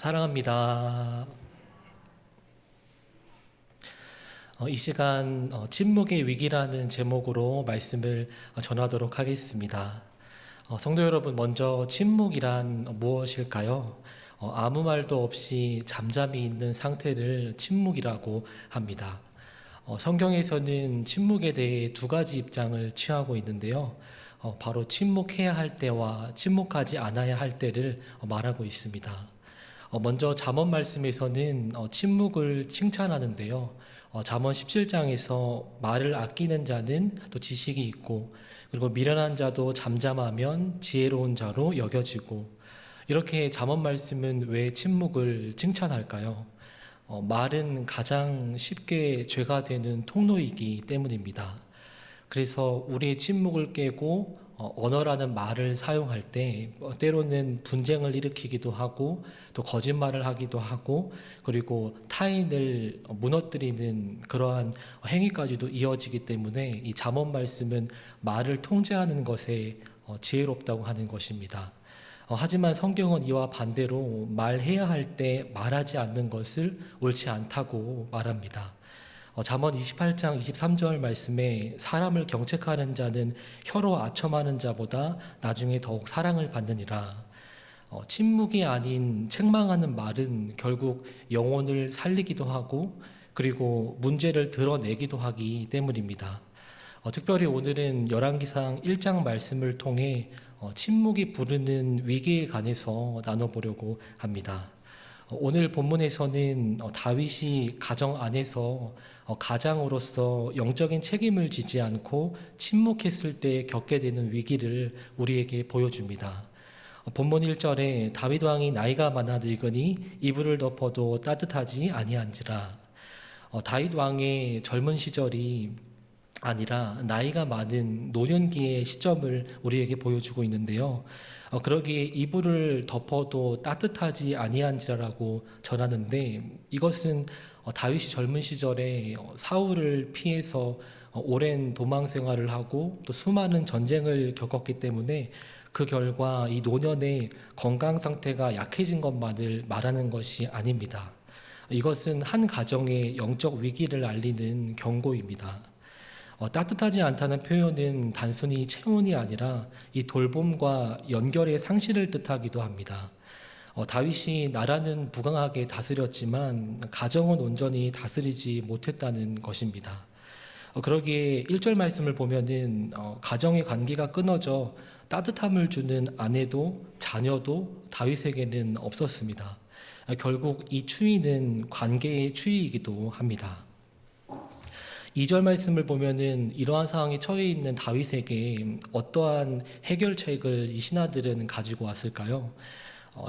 사랑합니다. 이 시간 침묵의 위기라는 제목으로 말씀을 전하도록 하겠습니다. 성도 여러분, 먼저 침묵이란 무엇일까요? 아무 말도 없이 잠잠히 있는 상태를 침묵이라고 합니다. 성경에서는 침묵에 대해 두 가지 입장을 취하고 있는데요. 바로 침묵해야 할 때와 침묵하지 않아야 할 때를 말하고 있습니다. 먼저 잠언 말씀에서는 침묵을 칭찬하는데요. 잠언 17장에서 말을 아끼는 자는 또 지식이 있고, 그리고 미련한 자도 잠잠하면 지혜로운 자로 여겨지고, 이렇게 잠언 말씀은 왜 침묵을 칭찬할까요? 말은 가장 쉽게 죄가 되는 통로이기 때문입니다. 그래서 우리의 침묵을 깨고 언어라는 말을 사용할 때 때로는 분쟁을 일으키기도 하고 또 거짓말을 하기도 하고, 그리고 타인을 무너뜨리는 그러한 행위까지도 이어지기 때문에 이 잠언 말씀은 말을 통제하는 것에 지혜롭다고 하는 것입니다. 하지만 성경은 이와 반대로 말해야 할 때 말하지 않는 것을 옳지 않다고 말합니다. 잠언 28장 23절 말씀에 사람을 경책하는 자는 혀로 아첨하는 자보다 나중에 더욱 사랑을 받느니라. 침묵이 아닌 책망하는 말은 결국 영혼을 살리기도 하고, 그리고 문제를 드러내기도 하기 때문입니다. 특별히 오늘은 열왕기상 1장 말씀을 통해 침묵이 부르는 위기에 관해서 나눠보려고 합니다. 오늘 본문에서는 다윗이 가정 안에서 가장으로서 영적인 책임을 지지 않고 침묵했을 때 겪게 되는 위기를 우리에게 보여줍니다. 본문 1절에 다윗 왕이 나이가 많아 늙으니 이불을 덮어도 따뜻하지 아니한지라. 다윗 왕의 젊은 시절이 아니라 나이가 많은 노년기의 시점을 우리에게 보여주고 있는데요. 그러기에 이불을 덮어도 따뜻하지 아니한지라고 전하는데, 이것은 다윗이 젊은 시절에 사울을 피해서 오랜 도망 생활을 하고 또 수많은 전쟁을 겪었기 때문에 그 결과 이 노년에 건강 상태가 약해진 것만을 말하는 것이 아닙니다. 이것은 한 가정의 영적 위기를 알리는 경고입니다. 따뜻하지 않다는 표현은 단순히 체온이 아니라 이 돌봄과 연결의 상실을 뜻하기도 합니다. 다윗이 나라는 부강하게 다스렸지만 가정은 온전히 다스리지 못했다는 것입니다. 그러기에 1절 말씀을 보면은 가정의 관계가 끊어져 따뜻함을 주는 아내도 자녀도 다윗에게는 없었습니다. 결국 이 추위는 관계의 추위이기도 합니다. 2절 말씀을 보면은 이러한 상황에 처해 있는 다윗에게 어떠한 해결책을 이 신하들은 가지고 왔을까요?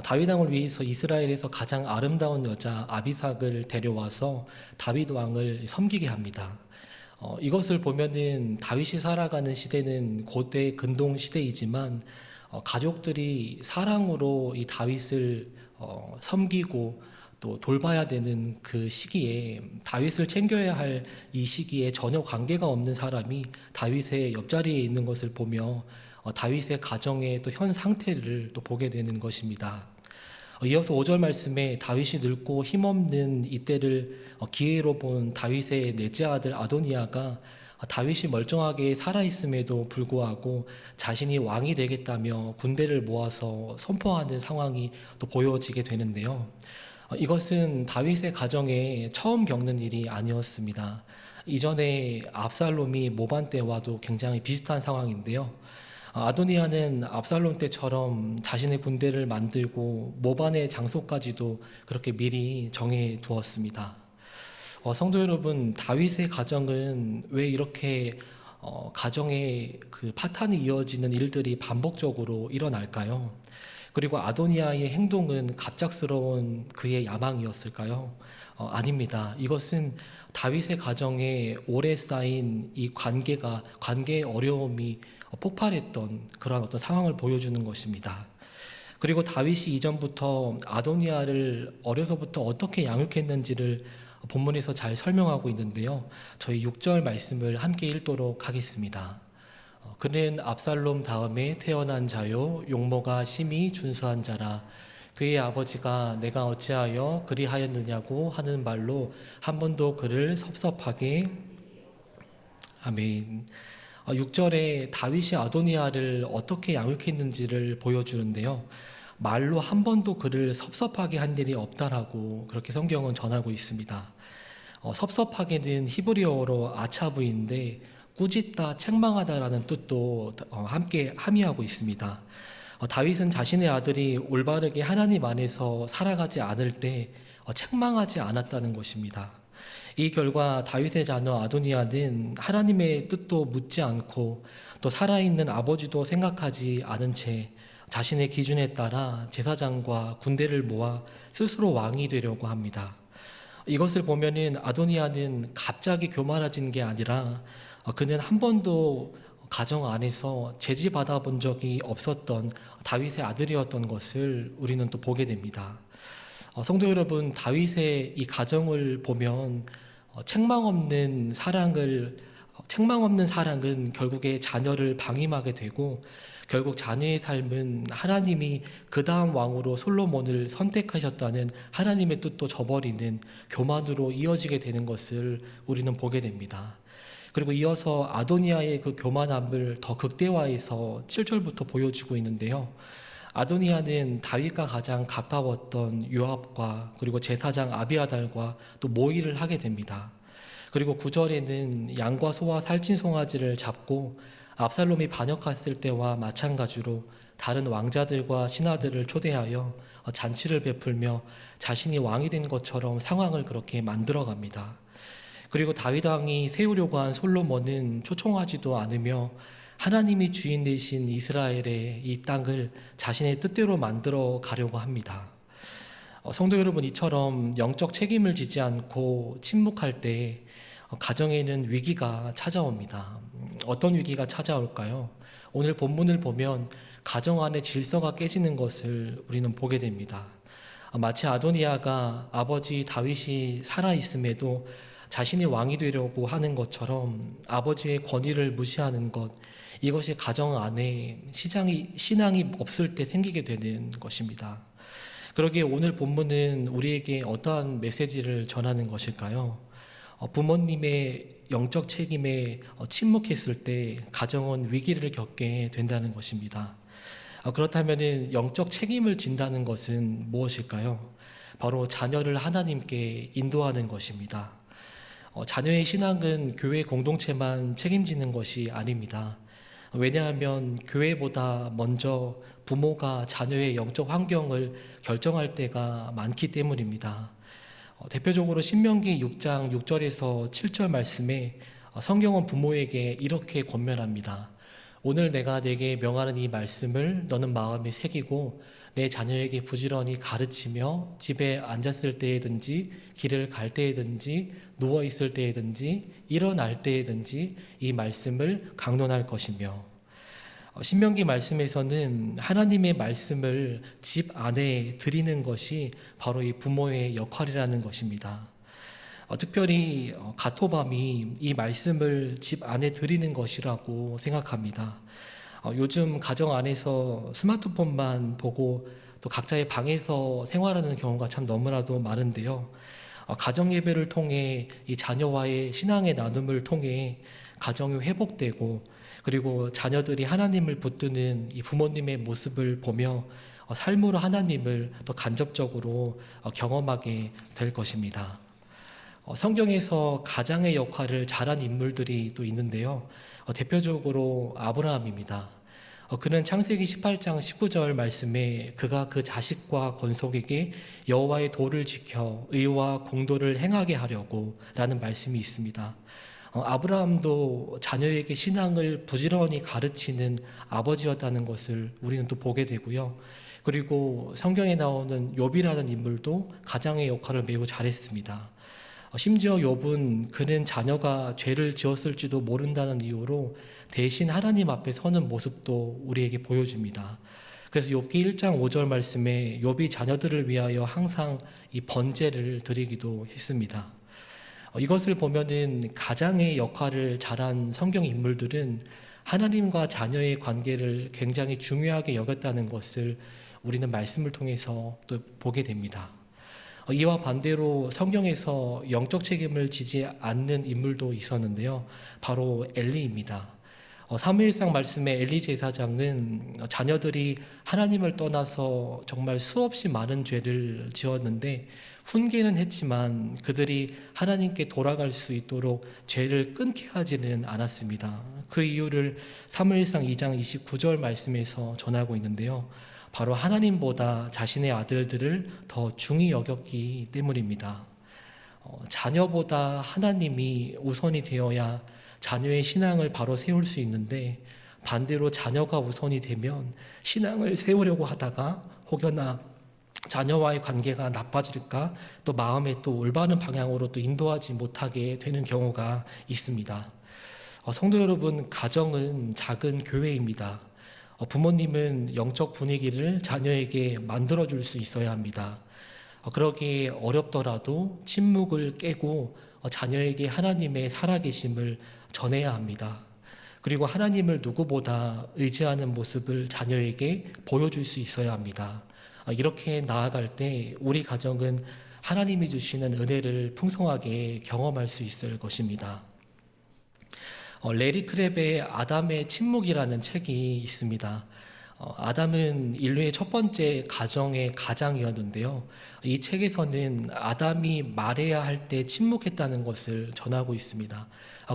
다윗 왕을 위해서 이스라엘에서 가장 아름다운 여자 아비삭을 데려와서 다윗 왕을 섬기게 합니다. 이것을 보면은 다윗이 살아가는 시대는 고대 근동 시대이지만 가족들이 사랑으로 이 다윗을 섬기고 또 돌봐야 되는 그 시기에, 다윗을 챙겨야 할 이 시기에 전혀 관계가 없는 사람이 다윗의 옆자리에 있는 것을 보며 다윗의 가정의 또 현 상태를 또 보게 되는 것입니다. 이어서 5절 말씀에 다윗이 늙고 힘없는 이때를 기회로 본 다윗의 넷째 아들 아도니아가 다윗이 멀쩡하게 살아있음에도 불구하고 자신이 왕이 되겠다며 군대를 모아서 선포하는 상황이 또 보여지게 되는데요. 이것은 다윗의 가정에 처음 겪는 일이 아니었습니다. 이전에 압살롬이 모반 때와도 굉장히 비슷한 상황인데요. 아도니아는 압살롬 때처럼 자신의 군대를 만들고 모반의 장소까지도 그렇게 미리 정해 두었습니다. 성도 여러분, 다윗의 가정은 왜 이렇게 가정의 그 파탄이 이어지는 일들이 반복적으로 일어날까요? 그리고 아도니아의 행동은 갑작스러운 그의 야망이었을까요? 아닙니다. 이것은 다윗의 가정에 오래 쌓인 이 관계의 어려움이 폭발했던 그런 어떤 상황을 보여주는 것입니다. 그리고 다윗이 이전부터 아도니아를 어려서부터 어떻게 양육했는지를 본문에서 잘 설명하고 있는데요. 저희 6절 말씀을 함께 읽도록 하겠습니다. 그는 압살롬 다음에 태어난 자요 용모가 심히 준수한 자라. 그의 아버지가 내가 어찌하여 그리하였느냐고 하는 말로 한 번도 그를 섭섭하게. 아멘. 6절에 다윗이 아도니아를 어떻게 양육했는지를 보여주는데요. 말로 한 번도 그를 섭섭하게 한 일이 없다라고 그렇게 성경은 전하고 있습니다. 섭섭하게는 히브리어로 아차브인데 꾸짖다, 책망하다라는 뜻도 함께 함의하고 있습니다. 다윗은 자신의 아들이 올바르게 하나님 안에서 살아가지 않을 때 책망하지 않았다는 것입니다. 이 결과 다윗의 자녀 아도니아는 하나님의 뜻도 묻지 않고 또 살아있는 아버지도 생각하지 않은 채 자신의 기준에 따라 제사장과 군대를 모아 스스로 왕이 되려고 합니다. 이것을 보면은 아도니아는 갑자기 교만해진 게 아니라 그는 한 번도 가정 안에서 제지받아 본 적이 없었던 다윗의 아들이었던 것을 우리는 또 보게 됩니다. 성도 여러분, 다윗의 이 가정을 보면 책망 없는 사랑은 결국에 자녀를 방임하게 되고 결국 자녀의 삶은 하나님이 그 다음 왕으로 솔로몬을 선택하셨다는 하나님의 뜻도 저버리는 교만으로 이어지게 되는 것을 우리는 보게 됩니다. 그리고 이어서 아도니아의 그 교만함을 더 극대화해서 7절부터 보여주고 있는데요. 아도니아는 다윗과 가장 가까웠던 요압과 그리고 제사장 아비아달과 또 모의를 하게 됩니다. 그리고 9절에는 양과 소와 살찐 송아지를 잡고 압살롬이 반역했을 때와 마찬가지로 다른 왕자들과 신하들을 초대하여 잔치를 베풀며 자신이 왕이 된 것처럼 상황을 그렇게 만들어갑니다. 그리고 다윗 왕이 세우려고 한 솔로몬은 초청하지도 않으며 하나님이 주인 되신 이스라엘의 이 땅을 자신의 뜻대로 만들어 가려고 합니다. 성도 여러분, 이처럼 영적 책임을 지지 않고 침묵할 때 가정에는 위기가 찾아옵니다. 어떤 위기가 찾아올까요? 오늘 본문을 보면 가정 안에 질서가 깨지는 것을 우리는 보게 됩니다. 마치 아도니아가 아버지 다윗이 살아있음에도 자신이 왕이 되려고 하는 것처럼 아버지의 권위를 무시하는 것, 이것이 가정 안에 신앙이 없을 때 생기게 되는 것입니다. 그러기에 오늘 본문은 우리에게 어떠한 메시지를 전하는 것일까요? 부모님의 영적 책임에 침묵했을 때 가정은 위기를 겪게 된다는 것입니다. 그렇다면 영적 책임을 진다는 것은 무엇일까요? 바로 자녀를 하나님께 인도하는 것입니다. 자녀의 신앙은 교회 공동체만 책임지는 것이 아닙니다. 왜냐하면 교회보다 먼저 부모가 자녀의 영적 환경을 결정할 때가 많기 때문입니다. 대표적으로 신명기 6장 6절에서 7절 말씀에 성경은 부모에게 이렇게 권면합니다. 오늘 내가 내게 명하는 이 말씀을 너는 마음에 새기고 내 자녀에게 부지런히 가르치며 집에 앉았을 때에든지 길을 갈 때에든지 누워 있을 때에든지 일어날 때에든지 이 말씀을 강론할 것이며, 신명기 말씀에서는 하나님의 말씀을 집 안에 드리는 것이 바로 이 부모의 역할이라는 것입니다. 특별히 가토밤이 이 말씀을 집 안에 드리는 것이라고 생각합니다. 요즘 가정 안에서 스마트폰만 보고 또 각자의 방에서 생활하는 경우가 참 너무나도 많은데요. 가정 예배를 통해 이 자녀와의 신앙의 나눔을 통해 가정이 회복되고 그리고 자녀들이 하나님을 붙드는 이 부모님의 모습을 보며 삶으로 하나님을 또 간접적으로 경험하게 될 것입니다. 성경에서 가장의 역할을 잘한 인물들이 또 있는데요. 대표적으로 아브라함입니다. 그는 창세기 18장 19절 말씀에 그가 그 자식과 건속에게 여호와의 도를 지켜 의와 공도를 행하게 하려고 라는 말씀이 있습니다. 아브라함도 자녀에게 신앙을 부지런히 가르치는 아버지였다는 것을 우리는 또 보게 되고요. 그리고 성경에 나오는 욥이라는 인물도 가장의 역할을 매우 잘했습니다. 심지어 욥은 그는 자녀가 죄를 지었을지도 모른다는 이유로 대신 하나님 앞에 서는 모습도 우리에게 보여줍니다. 그래서 욥기 1장 5절 말씀에 욥이 자녀들을 위하여 항상 이 번제를 드리기도 했습니다. 이것을 보면은 가장의 역할을 잘한 성경 인물들은 하나님과 자녀의 관계를 굉장히 중요하게 여겼다는 것을 우리는 말씀을 통해서 또 보게 됩니다. 이와 반대로 성경에서 영적 책임을 지지 않는 인물도 있었는데요. 바로 엘리입니다. 사무엘상 말씀의 엘리 제사장은 자녀들이 하나님을 떠나서 정말 수없이 많은 죄를 지었는데 훈계는 했지만 그들이 하나님께 돌아갈 수 있도록 죄를 끊게 하지는 않았습니다. 그 이유를 사무엘상 2장 29절 말씀에서 전하고 있는데요. 바로 하나님보다 자신의 아들들을 더 중히 여겼기 때문입니다. 자녀보다 하나님이 우선이 되어야 자녀의 신앙을 바로 세울 수 있는데, 반대로 자녀가 우선이 되면 신앙을 세우려고 하다가 혹여나 자녀와의 관계가 나빠질까, 또 마음에 또 올바른 방향으로 또 인도하지 못하게 되는 경우가 있습니다. 성도 여러분, 가정은 작은 교회입니다. 부모님은 영적 분위기를 자녀에게 만들어줄 수 있어야 합니다. 그러기에 어렵더라도 침묵을 깨고 자녀에게 하나님의 살아계심을 전해야 합니다. 그리고 하나님을 누구보다 의지하는 모습을 자녀에게 보여줄 수 있어야 합니다. 이렇게 나아갈 때 우리 가정은 하나님이 주시는 은혜를 풍성하게 경험할 수 있을 것입니다. 레리 크랩의 아담의 침묵이라는 책이 있습니다. 아담은 인류의 첫 번째 가정의 가장이었는데요. 이 책에서는 아담이 말해야 할 때 침묵했다는 것을 전하고 있습니다.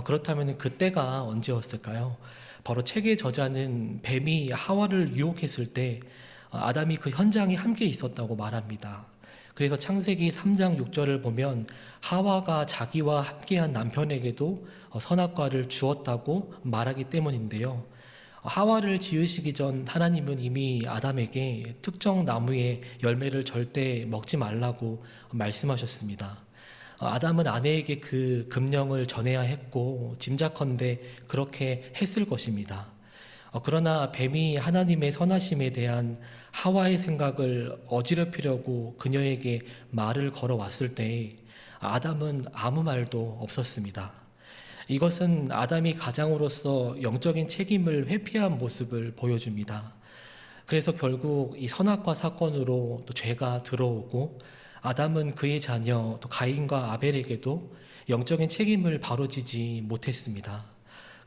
그렇다면 그때가 언제였을까요? 바로 책의 저자는 뱀이 하와를 유혹했을 때 아담이 그 현장에 함께 있었다고 말합니다. 그래서 창세기 3장 6절을 보면 하와가 자기와 함께한 남편에게도 선악과를 주었다고 말하기 때문인데요. 하와를 지으시기 전 하나님은 이미 아담에게 특정 나무의 열매를 절대 먹지 말라고 말씀하셨습니다. 아담은 아내에게 그 금령을 전해야 했고 짐작컨대 그렇게 했을 것입니다. 그러나 뱀이 하나님의 선하심에 대한 하와의 생각을 어지럽히려고 그녀에게 말을 걸어왔을 때 아담은 아무 말도 없었습니다. 이것은 아담이 가장으로서 영적인 책임을 회피한 모습을 보여줍니다. 그래서 결국 이 선악과 사건으로 또 죄가 들어오고 아담은 그의 자녀 또 가인과 아벨에게도 영적인 책임을 바로지지 못했습니다.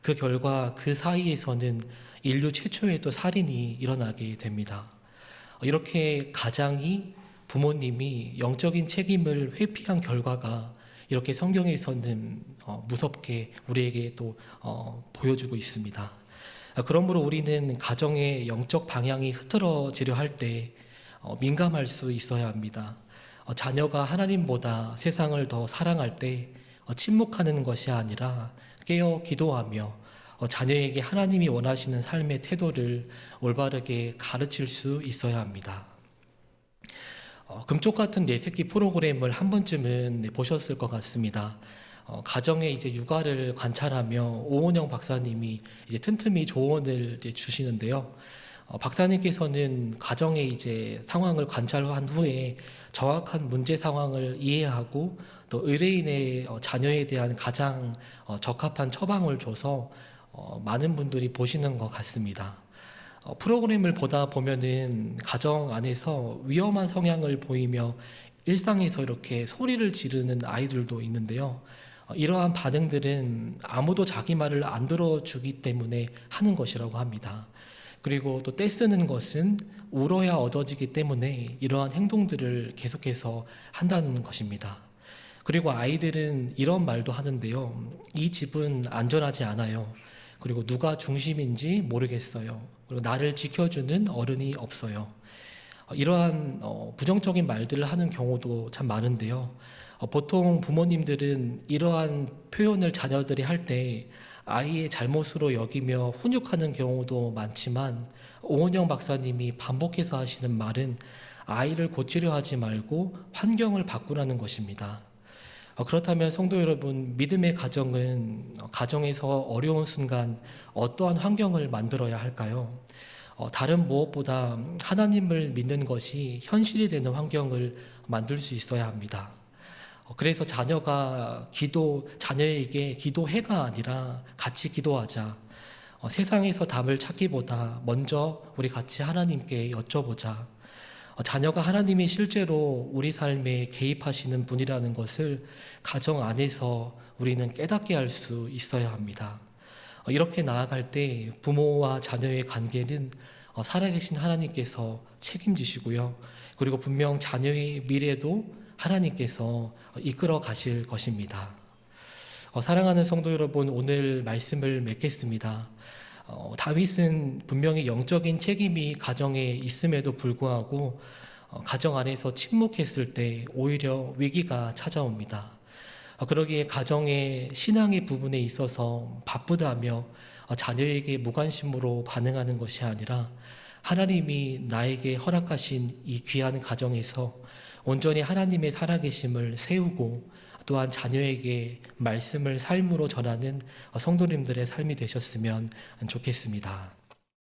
그 결과 그 사이에서는 인류 최초의 또 살인이 일어나게 됩니다. 이렇게 가장이 부모님이 영적인 책임을 회피한 결과가 이렇게 성경에서는 무섭게 우리에게 또 보여주고 있습니다. 그러므로 우리는 가정의 영적 방향이 흐트러지려 할 때 민감할 수 있어야 합니다. 자녀가 하나님보다 세상을 더 사랑할 때 침묵하는 것이 아니라 깨어 기도하며 자녀에게 하나님이 원하시는 삶의 태도를 올바르게 가르칠 수 있어야 합니다. 금쪽 같은 내 새끼 프로그램을 한 번쯤은 보셨을 것 같습니다. 가정의 이제 육아를 관찰하며 오은영 박사님이 이제 틈틈이 조언을 이제 주시는데요. 박사님께서는 가정의 이제 상황을 관찰한 후에 정확한 문제 상황을 이해하고 또 의뢰인의 자녀에 대한 가장 적합한 처방을 줘서 많은 분들이 보시는 것 같습니다. 프로그램을 보다 보면은 가정 안에서 위험한 성향을 보이며 일상에서 이렇게 소리를 지르는 아이들도 있는데요. 이러한 반응들은 아무도 자기 말을 안 들어주기 때문에 하는 것이라고 합니다. 그리고 또 떼쓰는 것은 울어야 얻어지기 때문에 이러한 행동들을 계속해서 한다는 것입니다. 그리고 아이들은 이런 말도 하는데요. 이 집은 안전하지 않아요. 그리고 누가 중심인지 모르겠어요. 그리고 나를 지켜주는 어른이 없어요. 이러한 부정적인 말들을 하는 경우도 참 많은데요. 보통 부모님들은 이러한 표현을 자녀들이 할 때 아이의 잘못으로 여기며 훈육하는 경우도 많지만 오은영 박사님이 반복해서 하시는 말은 아이를 고치려 하지 말고 환경을 바꾸라는 것입니다. 그렇다면 성도 여러분, 믿음의 가정은 가정에서 어려운 순간 어떠한 환경을 만들어야 할까요? 다른 무엇보다 하나님을 믿는 것이 현실이 되는 환경을 만들 수 있어야 합니다. 그래서 자녀에게 기도해가 아니라 같이 기도하자. 세상에서 답을 찾기보다 먼저 우리 같이 하나님께 여쭤보자. 자녀가 하나님이 실제로 우리 삶에 개입하시는 분이라는 것을 가정 안에서 우리는 깨닫게 할 수 있어야 합니다. 이렇게 나아갈 때 부모와 자녀의 관계는 살아계신 하나님께서 책임지시고요. 그리고 분명 자녀의 미래도 하나님께서 이끌어 가실 것입니다. 사랑하는 성도 여러분, 오늘 말씀을 맺겠습니다. 다윗은 분명히 영적인 책임이 가정에 있음에도 불구하고 가정 안에서 침묵했을 때 오히려 위기가 찾아옵니다. 그러기에 가정의 신앙의 부분에 있어서 바쁘다며 자녀에게 무관심으로 반응하는 것이 아니라 하나님이 나에게 허락하신 이 귀한 가정에서 온전히 하나님의 살아계심을 세우고 또한 자녀에게 말씀을 삶으로 전하는 성도님들의 삶이 되셨으면 좋겠습니다.